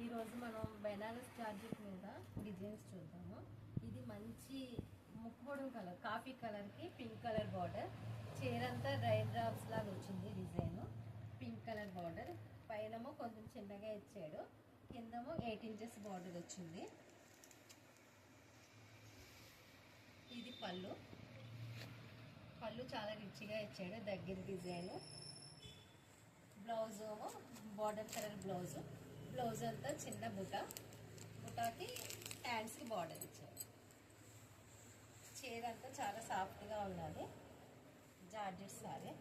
ఈరోజు మనం బెనారస్ జార్జెట్ మీద డిజైన్స్ చూద్దాము. ఇది మంచి ముక్కోడం కలర్, కాఫీ కలర్కి పింక్ కలర్ బార్డర్. చీర అంతా డ్రై డ్రాప్స్ లాగా వచ్చింది డిజైన్. పింక్ కలర్ బార్డర్, పైనమో కొంచెం చిన్నగా ఇచ్చాడు, కిందమో 8 ఇంచెస్ బార్డర్ వచ్చింది. ఇది పళ్ళు. పళ్ళు చాలా రిచ్గా ఇచ్చాడు, దగ్గర డిజైన్. బ్లౌజ్ ఏమో బార్డర్ కలర్ బ్లౌజ్. బ్లౌజ్ అంతా చిన్న బుటాకి హ్యాండ్స్కి బార్డర్ ఇచ్చారు. చీర అంతా చాలా సాఫ్ట్గా ఉన్నది, జార్జెట్ సారీ.